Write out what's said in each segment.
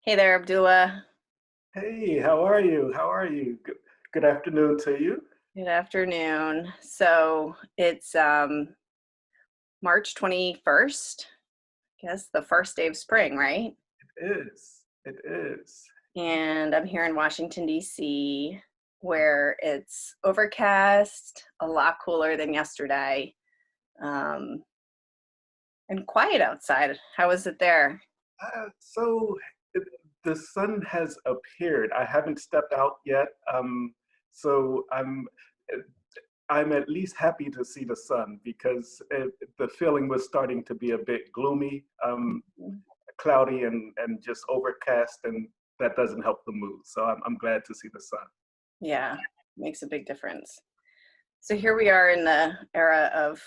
Hey there, Abdullah. Hey, how are you? How are you? Good afternoon to you. Good afternoon. So it's March 21st, I guess the first day of spring, right? It is. It is. And I'm here in Washington, D.C., where it's overcast, a lot cooler than yesterday, um, and quiet outside. How is it there? So the sun has appeared. I haven't stepped out yet. So I'm at least happy to see the sun because the feeling was starting to be a bit gloomy, cloudy, and just overcast, and that doesn't help the mood. So I'm glad to see the sun. Yeah, makes a big difference. So here we are in the era of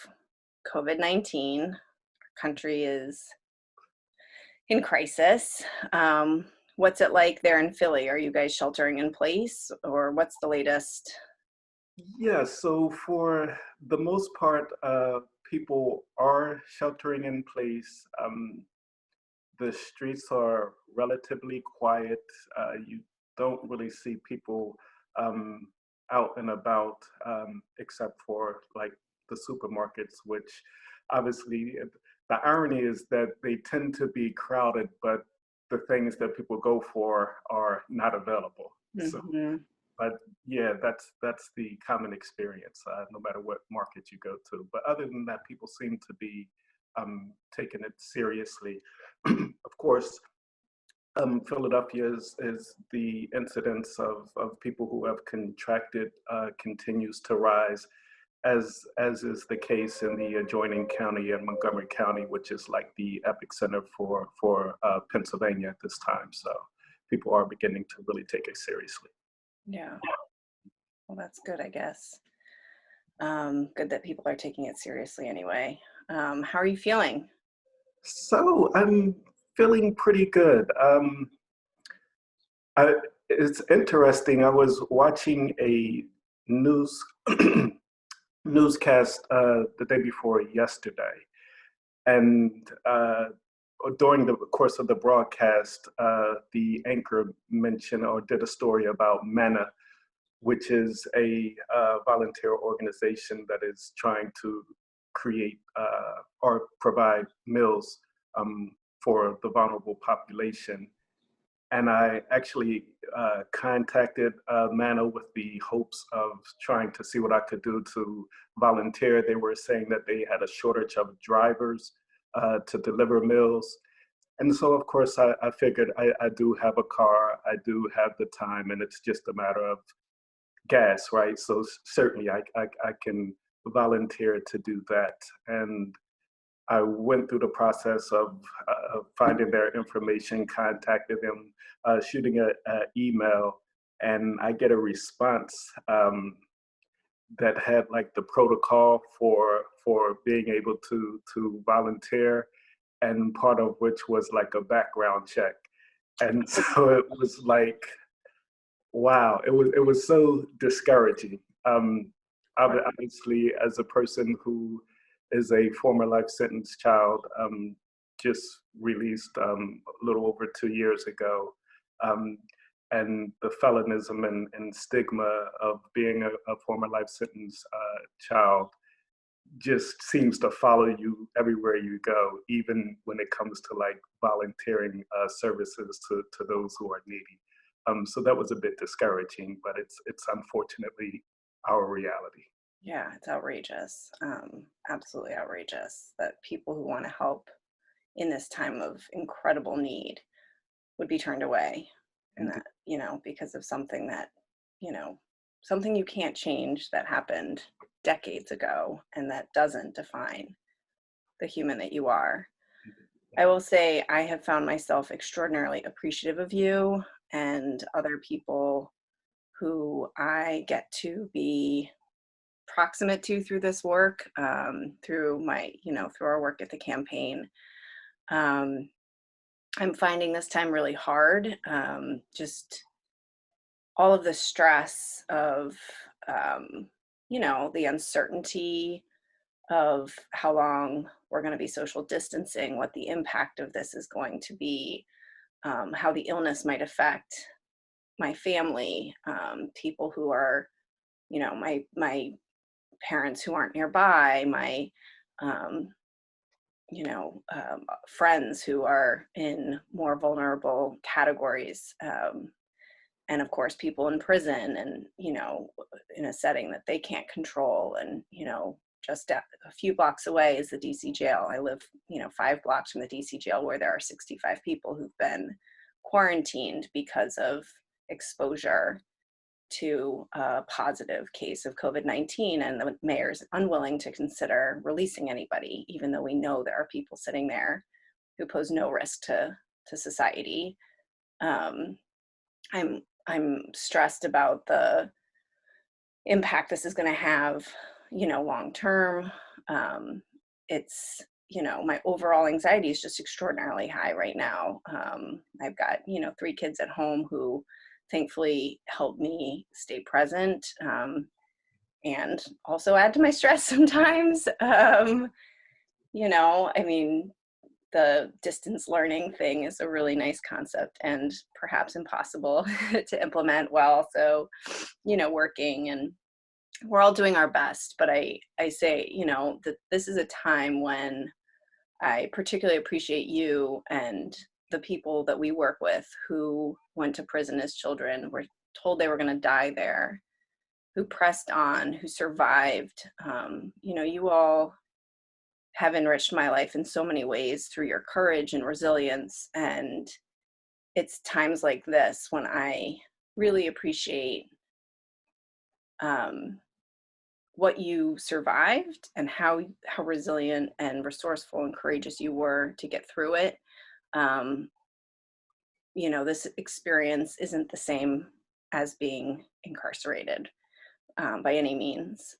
COVID-19. Our country is in crisis. What's it like there in Philly? Are you guys sheltering in place, or what's the latest? Yeah, so for the most part, people are sheltering in place. The streets are relatively quiet. You don't really see people um, out and about, except for like the supermarkets, which obviously the irony is that they tend to be crowded, but the things that people go for are not available. So Hmm. but yeah, that's the common experience, no matter what market you go to. But other than that, people seem to be taking it seriously. Of course, Philadelphia is the incidence of people who have contracted continues to rise, as is the case in the adjoining county in Montgomery County, which is like the epicenter for Pennsylvania at this time. So people are beginning to really take it seriously. Yeah, well, that's good, I guess. Good that people are taking it seriously anyway. How are you feeling? So I'm feeling pretty good. I, it's interesting. I was watching a news newscast the day before yesterday, and during the course of the broadcast, the anchor mentioned or did a story about MANA, which is a volunteer organization that is trying to create or provide meals um, for the vulnerable population. And I actually contacted MANA with the hopes of trying to see what I could do to volunteer. They were saying that they had a shortage of drivers to deliver meals. And so, of course, I figured I do have a car, I do have the time, and it's just a matter of gas, right? So certainly I can volunteer to do that. And I went through the process of finding their information, contacted them, shooting an email, and I get a response that had like the protocol for being able to volunteer, and part of which was like a background check. And so it was like, wow, it was so discouraging. Obviously, as a person who is a former life sentence child, just released a little over 2 years ago, um, and the fellonism and stigma of being a former life sentence child just seems to follow you everywhere you go, even when it comes to like volunteering services to those who are needy. So that was a bit discouraging, but it's unfortunately our reality. Yeah, it's outrageous. Absolutely outrageous that people who want to help in this time of incredible need would be turned away. And Indeed. that, because of something that, you know, something you can't change that happened decades ago and that doesn't define the human that you are. I will say I have found myself extraordinarily appreciative of you and other people who I get to be proximate to through this work, through through our work at the campaign. Um, I'm finding this time really hard. Just all of the stress of, the uncertainty of how long we're going to be social distancing, what the impact of this is going to be. how the illness might affect my family, people who are, my parents who aren't nearby, my, friends who are in more vulnerable categories. And of course, people in prison and, in a setting that they can't control. And, just a few blocks away is the DC jail. I live, 5 blocks from the DC jail, where there are 65 people who've been quarantined because of exposure to a positive case of COVID-19, and the mayor's unwilling to consider releasing anybody, even though we know there are people sitting there who pose no risk to society. I'm stressed about the impact this is going to have, long term. It's, my overall anxiety is just extraordinarily high right now. I've got, 3 kids at home who thankfully help me stay present, and also add to my stress sometimes. The distance learning thing is a really nice concept and perhaps impossible to implement while also, working, and we're all doing our best. But I say, that this is a time when I particularly appreciate you and the people that we work with who went to prison as children, were told they were going to die there, who pressed on, who survived. You all have enriched my life in so many ways through your courage and resilience. And it's times like this when I really appreciate what you survived and how resilient and resourceful and courageous you were to get through it. This experience isn't the same as being incarcerated by any means.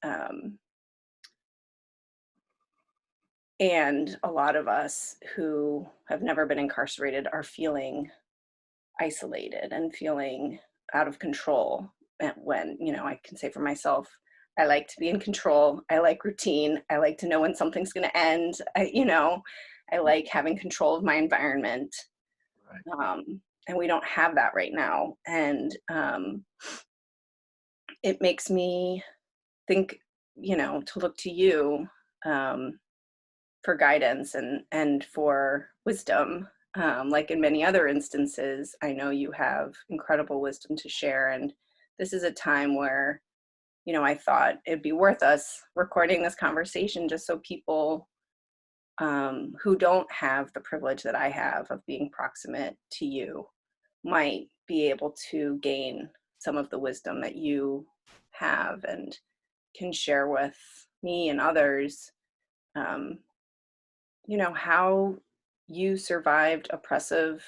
And a lot of us who have never been incarcerated are feeling isolated and feeling out of control. And when, I can say for myself, I like to be in control. I like routine. I like to know when something's going to end. I like having control of my environment. Right. And we don't have that right now. And it makes me think, to look to you for guidance and for wisdom. Like in many other instances, I know you have incredible wisdom to share. And this is a time where, I thought it'd be worth us recording this conversation just so people who don't have the privilege that I have of being proximate to you might be able to gain some of the wisdom that you have and can share with me and others. How you survived oppressive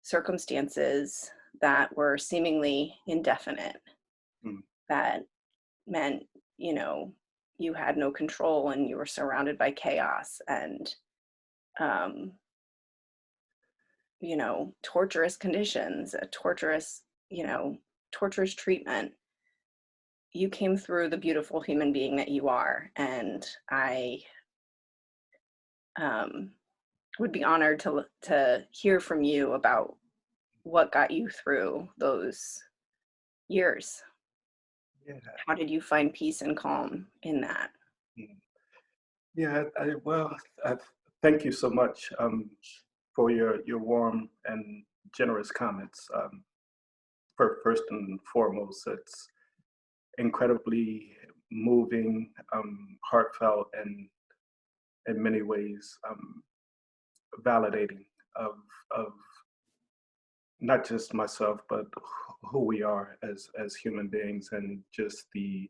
circumstances that were seemingly indefinite, that meant, you had no control and you were surrounded by chaos and, torturous conditions, torturous treatment. You came through the beautiful human being that you are. And I would be honored to hear from you about what got you through those years. Yeah. How did you find peace and calm in that? Yeah, thank you so much for your warm and generous comments. First and foremost, it's incredibly moving, heartfelt, and in many ways validating of not just myself, but who we are as human beings, and just the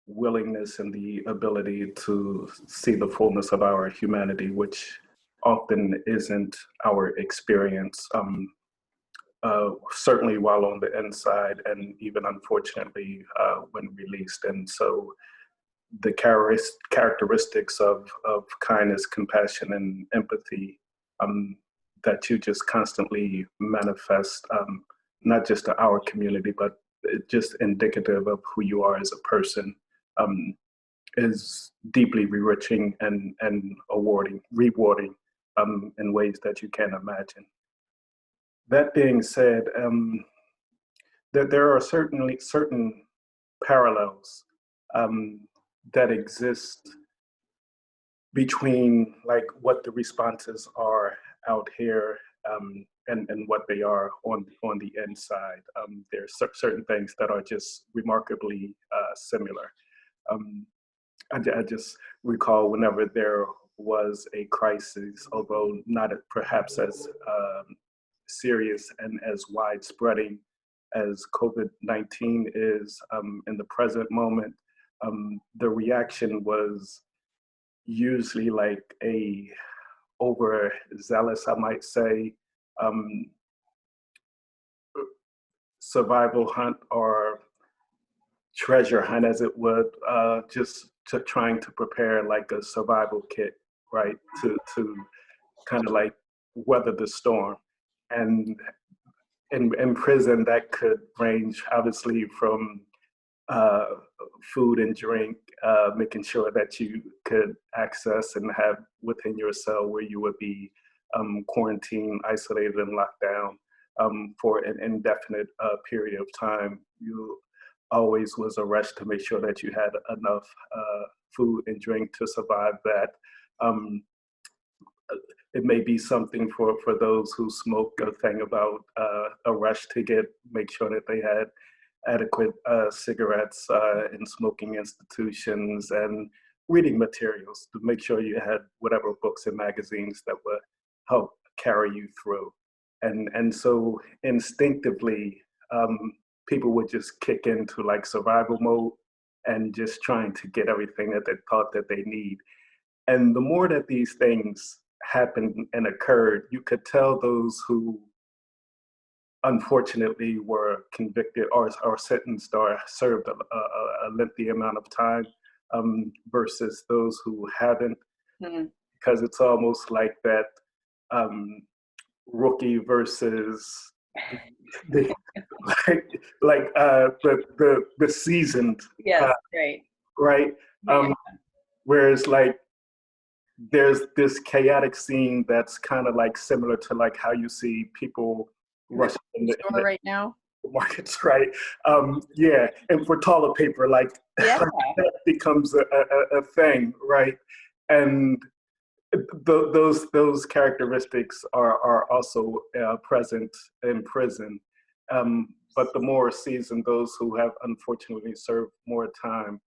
willingness and the ability to see the fullness of our humanity, which often isn't our experience, certainly while on the inside, and even unfortunately when released. And so the characteristics of kindness, compassion, and empathy that you just constantly manifest, not just to our community, but just indicative of who you are as a person, is deeply enriching and rewarding in ways that you can't imagine. That being said, there are certainly certain parallels um, that exist between like what the responses are out here and what they are on the inside. There's certain things that are just remarkably similar. Um, I just recall whenever there was a crisis, although not perhaps as serious and as widespreading as COVID-19 is in the present moment, the reaction was usually like a overzealous, I might say, um, survival hunt or treasure hunt, as it would, just to trying to prepare like a survival kit, right, to kind of like weather the storm. And in prison, that could range obviously from uh, food and drink, making sure that you could access and have within your cell where you would be quarantined, isolated, and locked down for an indefinite period of time. You always was a rush to make sure that you had enough food and drink to survive that. Um, it may be something for those who smoke, a thing about a rush to make sure that they had adequate cigarettes in smoking institutions and reading materials to make sure you had whatever books and magazines that would help carry you through. And so instinctively, people would just kick into like survival mode and just trying to get everything that they thought that they need. And the more that these things happened and occurred, you could tell those who unfortunately were convicted or sentenced or served a lengthy amount of time versus those who haven't, because it's almost like that rookie versus the, the seasoned, Yes, right. right? Yeah. Whereas like there's this chaotic scene that's kind of like similar to like how you see people rushing in Store right now. markets, right? Yeah, and for toilet paper, like, Yeah. like that becomes a thing, right? And those characteristics are also present in prison. But the more seasoned, those who have unfortunately served more time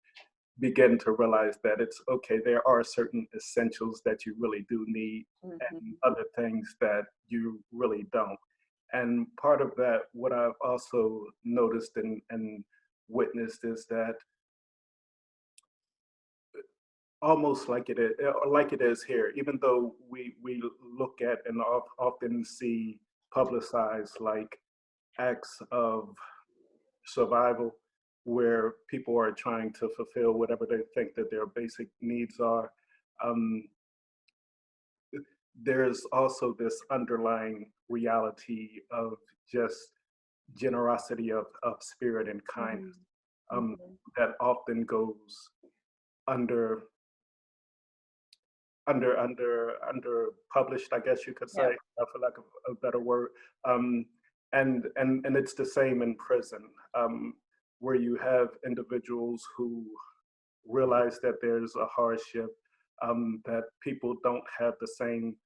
begin to realize that it's okay, there are certain essentials that you really do need and other things that you really don't. And part of that, what I've also noticed and witnessed is that almost like it is here, even though we look at and often see publicized like acts of survival where people are trying to fulfill whatever they think that their basic needs are. Um, there's also this underlying reality of just generosity of spirit and kindness that often goes under under published, I guess you could say, for lack of a better word. And it's the same in prison, where you have individuals who realize that there's a hardship, that people don't have the same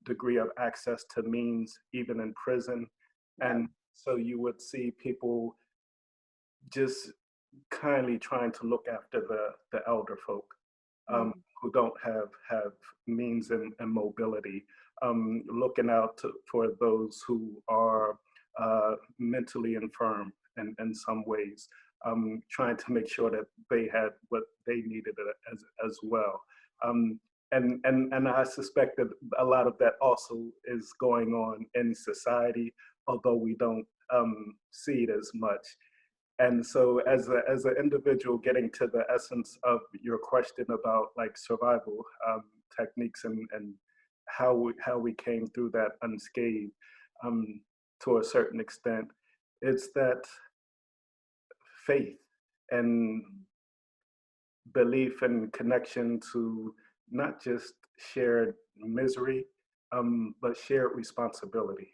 degree of access to means even in prison. And so you would see people just kindly trying to look after the elder folk who don't have means and mobility, looking out for those who are mentally infirm in some ways, trying to make sure that they had what they needed as well. And I suspect that a lot of that also is going on in society, although we don't see it as much. And so as an individual, getting to the essence of your question about like survival techniques and how we came through that unscathed, to a certain extent, it's that faith and belief and connection to not just shared misery, but shared responsibility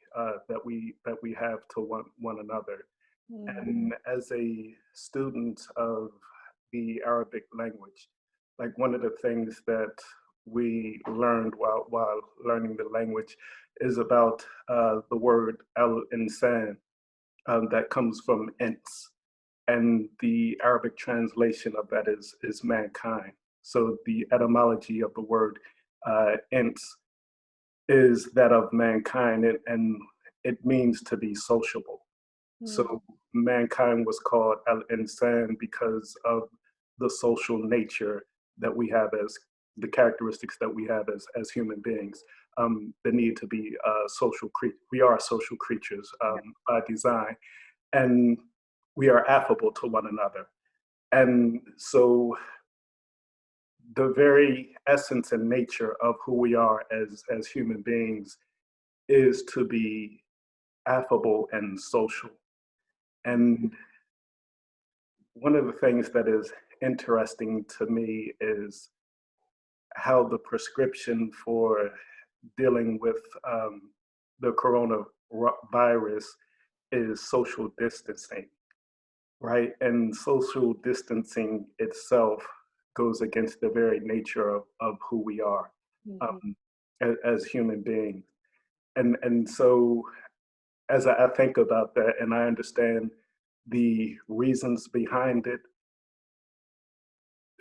that we have to one another. Mm. And as a student of the Arabic language, like one of the things that we learned while learning the language is about the word al-insan that comes from ins. And the Arabic translation of that is mankind. So the etymology of the word ins is that of mankind, and it means to be sociable. Mm. So mankind was called al-insan because of the social nature that we have as the characteristics that we have as human beings. The need to be social creatures. We are social creatures by design, and we are affable to one another. And so the very essence and nature of who we are as human beings is to be affable and social. And one of the things that is interesting to me is how the prescription for dealing with the coronavirus is social distancing, right? And social distancing itself goes against the very nature of who we are Mhm. um, as human beings. And so as I think about that and I understand the reasons behind it,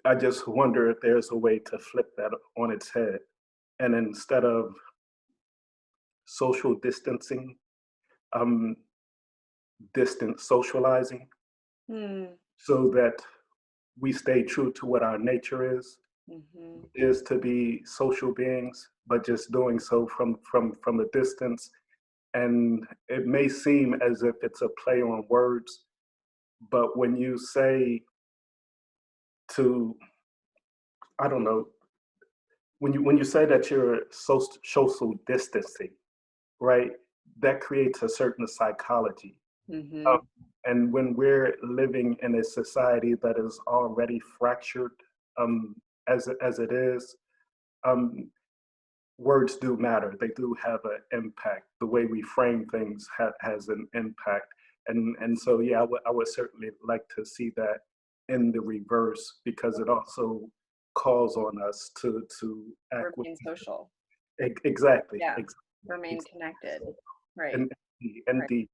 I just wonder if there's a way to flip that on its head. And instead of social distancing, um, distant socializing, Mm. so that we stay true to what our nature Mhm. is to be social beings, but just doing so from a distance. And it may seem as if it's a play on words, but when you say to, I don't know, when you say that you're social distancing, right? That creates a certain psychology. Um, Mhm. and when we're living in a society that is already fractured as it is, um, words do matter. They do have an impact. The way we frame things has an impact. And so, yeah, I would certainly like to see that in the reverse because it also calls on us to act with Remain social. exactly, Yeah. exactly. Remain connected. Right. And Right. indeed.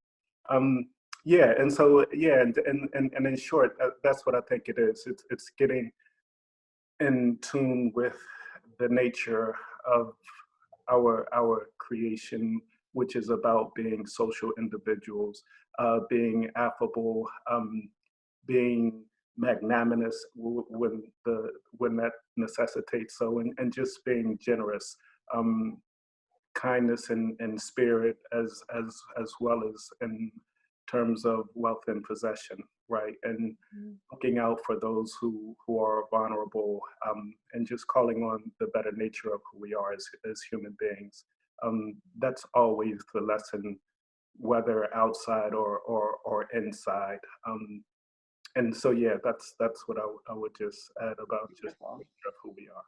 Um, yeah, and so yeah, and in short, that's what I think it is. It's getting in tune with the nature of our creation, which is about being social individuals, being affable, being magnanimous when that necessitates so, and just being generous. Kindness in spirit as well as in terms of wealth and possession, right? And Mm. looking out for those who are vulnerable, and just calling on the better nature of who we are as human beings. That's always the lesson, whether outside or inside. And so yeah, that's what I would just add about just the Beautiful. nature of who we are.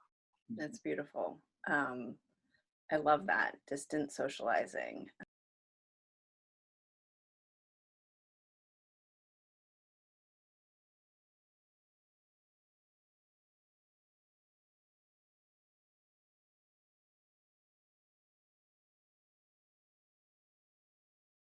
That's beautiful. I love that distant socializing.